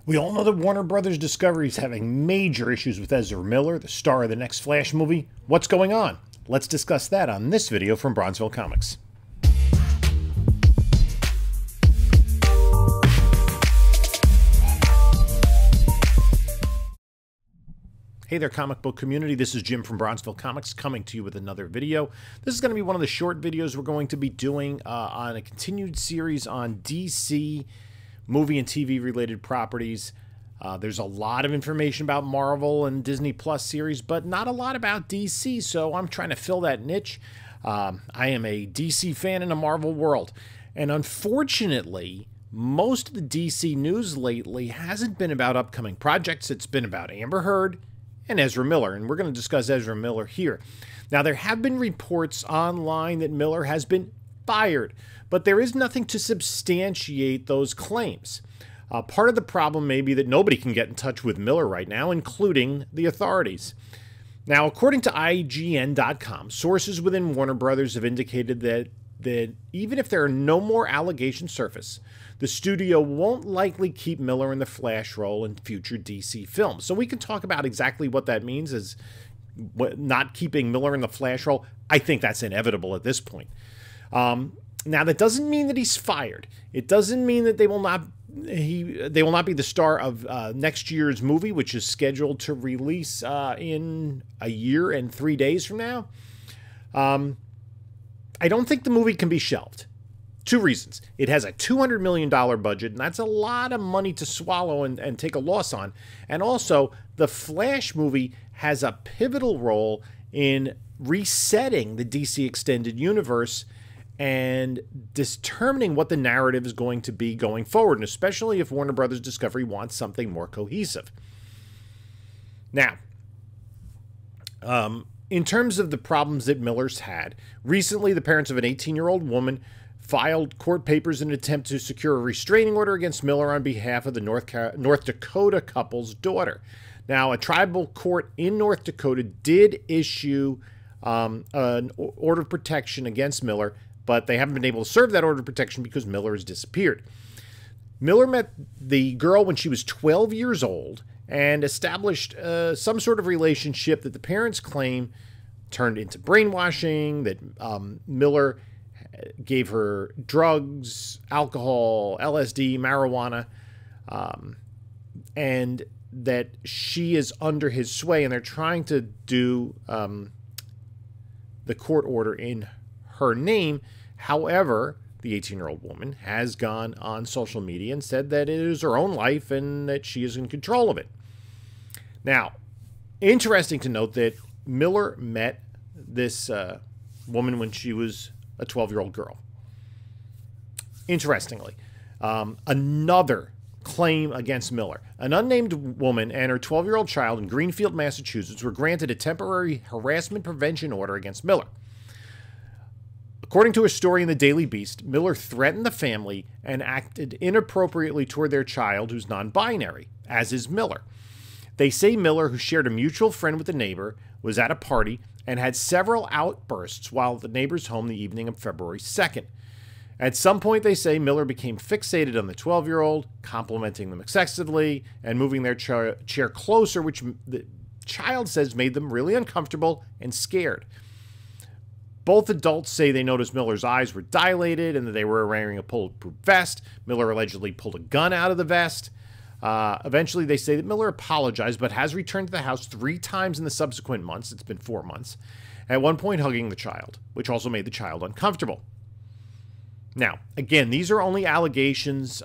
We all know that Warner Brothers Discovery is having major issues with Ezra Miller, the star of the next Flash movie. What's going on? Let's discuss that on this video from Bronzeville Comics. Hey there, comic book community. This is Jim from Bronzeville Comics coming to you with another video. This is going to be one of the short videos we're going to be doing on a continued series on DC movie and TV related properties. There's a lot of information about Marvel and Disney Plus series, but not a lot about DC, so I'm trying to fill that niche. I am a DC fan in a Marvel world, and unfortunately, most of the DC news lately hasn't been about upcoming projects. It's been about Amber Heard and Ezra Miller, and we're going to discuss Ezra Miller here. Now, there have been reports online that Miller has been fired, but there is nothing to substantiate those claims. Part of the problem may be that nobody can get in touch with Miller right now, including the authorities. Now, according to IGN.com, sources within Warner Brothers have indicated that even if there are no more allegations surface, the studio won't likely keep Miller in the Flash role in future DC films. So we can talk about exactly what that means as not keeping Miller in the Flash role. I think that's inevitable at this point. Now, that doesn't mean that he's fired. It doesn't mean that they will not be the star of next year's movie, which is scheduled to release in a year and 3 days from now. I don't think the movie can be shelved. Two reasons. It has a $200 million budget, and that's a lot of money to swallow and take a loss on. And also, the Flash movie has a pivotal role in resetting the DC Extended Universe and determining what the narrative is going to be going forward, and especially if Warner Brothers Discovery wants something more cohesive. Now, in terms of the problems that Miller's had, recently the parents of an 18-year-old woman filed court papers in an attempt to secure a restraining order against Miller on behalf of the North Dakota couple's daughter. Now, a tribal court in North Dakota did issue an order of protection against Miller, but they haven't been able to serve that order of protection because Miller has disappeared. Miller met the girl when she was 12 years old and established some sort of relationship that the parents claim turned into brainwashing, that Miller gave her drugs, alcohol, LSD, marijuana, and that she is under his sway, and they're trying to do the court order in her name. However, the 18-year-old woman has gone on social media and said that it is her own life and that she is in control of it. Now, interesting to note that Miller met this woman when she was a 12-year-old girl. Interestingly, another claim against Miller. An unnamed woman and her 12-year-old child in Greenfield, Massachusetts were granted a temporary harassment prevention order against Miller. According to a story in the Daily Beast, Miller threatened the family and acted inappropriately toward their child, who's non-binary, as is Miller. They say Miller, who shared a mutual friend with the neighbor, was at a party and had several outbursts while at the neighbor's home the evening of February 2nd. At some point, they say Miller became fixated on the 12-year-old, complimenting them excessively and moving their chair closer, which the child says made them really uncomfortable and scared. Both adults say they noticed Miller's eyes were dilated and that they were wearing a bulletproof vest. Miller allegedly pulled a gun out of the vest. Eventually, they say that Miller apologized, but has returned to the house 3 times in the subsequent months. It's been 4 months. At one point, hugging the child, which also made the child uncomfortable. Now, again, these are only allegations.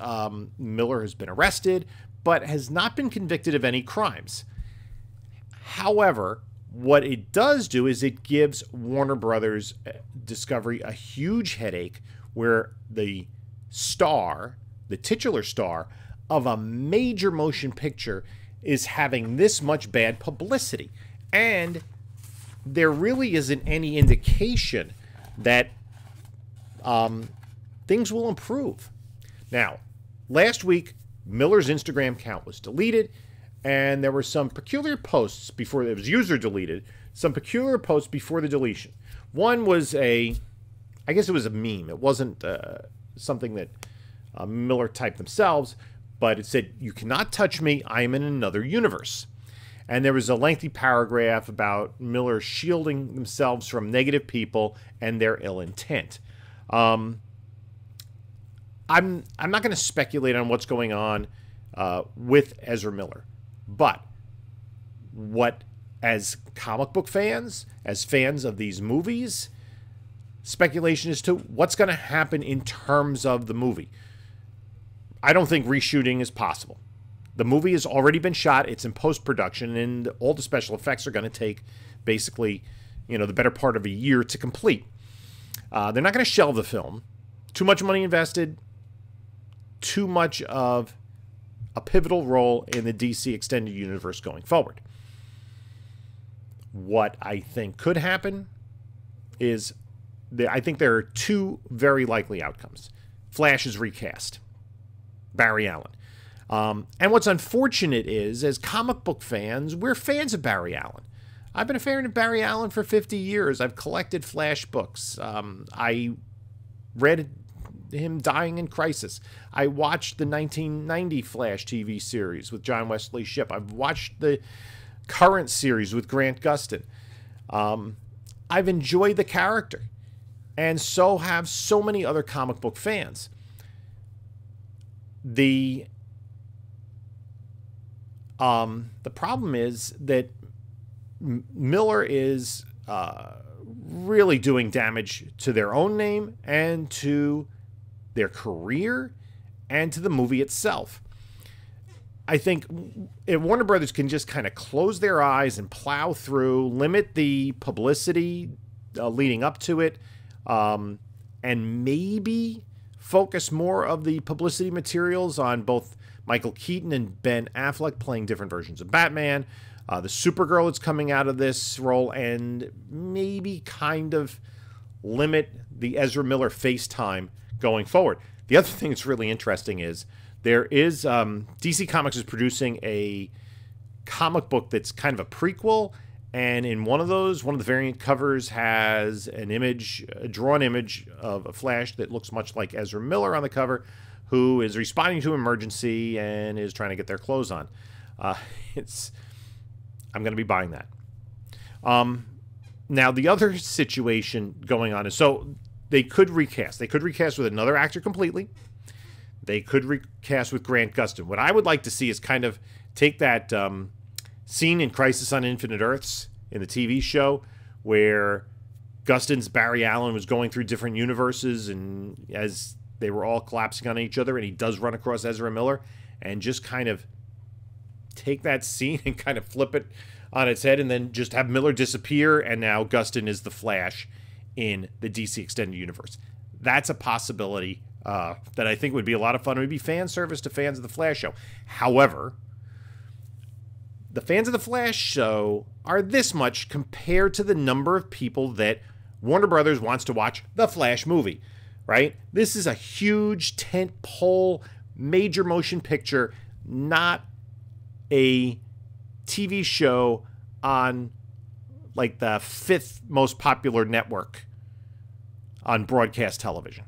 Miller has been arrested, but has not been convicted of any crimes. However, what it does do is it gives Warner Brothers Discovery a huge headache where the star, the titular star of a major motion picture, is having this much bad publicity. And there really isn't any indication that things will improve. Now, last week, Miller's Instagram account was deleted, and there were some peculiar posts before it was user deleted, some peculiar posts before the deletion. One was I guess it was a meme. It wasn't something that Miller typed themselves, but it said, "You cannot touch me. I am in another universe." And there was a lengthy paragraph about Miller shielding themselves from negative people and their ill intent. I'm not going to speculate on what's going on with Ezra Miller, but as comic book fans, as fans of these movies, speculation as to what's going to happen in terms of the movie. I don't think reshooting is possible. The movie has already been shot. It's in post-production, and all the special effects are going to take basically, the better part of a year to complete. They're not going to shelve the film. Too much money invested. Too much of a pivotal role in the DC Extended Universe going forward. What I think could happen is, I think there are two very likely outcomes. Flash is recast. Barry Allen. And what's unfortunate is, as comic book fans, we're fans of Barry Allen. I've been a fan of Barry Allen for 50 years. I've collected Flash books. I read him dying in Crisis. I watched the 1990 Flash TV series with John Wesley Shipp. I've watched the current series with Grant Gustin. I've enjoyed the character, and so have so many other comic book fans. The problem is that Miller is really doing damage to their own name and to their career and to the movie itself. I think if Warner Brothers can just kind of close their eyes and plow through, limit the publicity leading up to it, and maybe focus more of the publicity materials on both Michael Keaton and Ben Affleck playing different versions of Batman, the Supergirl that's coming out of this role, and maybe kind of limit the Ezra Miller face time going forward. The other thing that's really interesting is there is DC Comics is producing a comic book that's kind of a prequel, and in one of the variant covers has an image, a drawn image of a Flash that looks much like Ezra Miller on the cover, who is responding to an emergency and is trying to get their clothes on. I'm going to be buying that. Now, the other situation going on is, so they could recast. They could recast with another actor completely. They could recast with Grant Gustin. What I would like to see is kind of take that scene in Crisis on Infinite Earths in the TV show where Gustin's Barry Allen was going through different universes, and as they were all collapsing on each other, and he does run across Ezra Miller, and just kind of take that scene and kind of flip it on its head, and then just have Miller disappear, and now Gustin is the Flash in the DC Extended Universe. That's a possibility that I think would be a lot of fun. It would be fan service to fans of the Flash show. However, the fans of the Flash show are this much compared to the number of people that Warner Brothers wants to watch the Flash movie, right? This is a huge tentpole, major motion picture, not a TV show on like the 5th most popular network on broadcast television.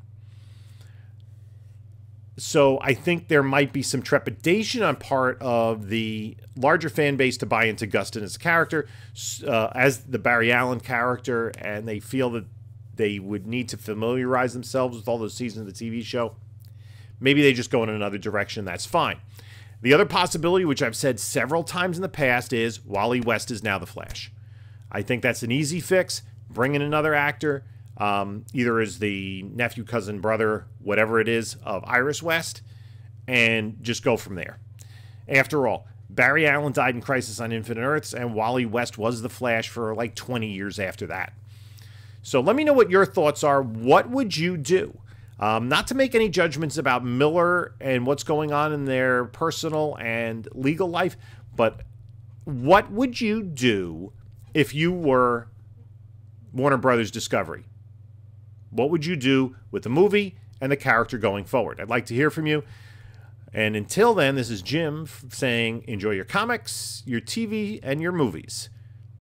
So I think there might be some trepidation on part of the larger fan base to buy into Gustin as a character, as the Barry Allen character, and they feel that they would need to familiarize themselves with all those seasons of the TV show. Maybe they just go in another direction. That's fine. The other possibility, which I've said several times in the past, is Wally West is now the Flash. I think that's an easy fix. Bring in another actor, either as the nephew, cousin, brother, whatever it is, of Iris West, and just go from there. After all, Barry Allen died in Crisis on Infinite Earths, and Wally West was the Flash for like 20 years after that. So let me know what your thoughts are. What would you do? Not to make any judgments about Miller and what's going on in their personal and legal life, but what would you do if you were Warner Brothers Discovery? What would you do with the movie and the character going forward? I'd like to hear from you. And until then, this is Jim saying enjoy your comics, your TV, and your movies.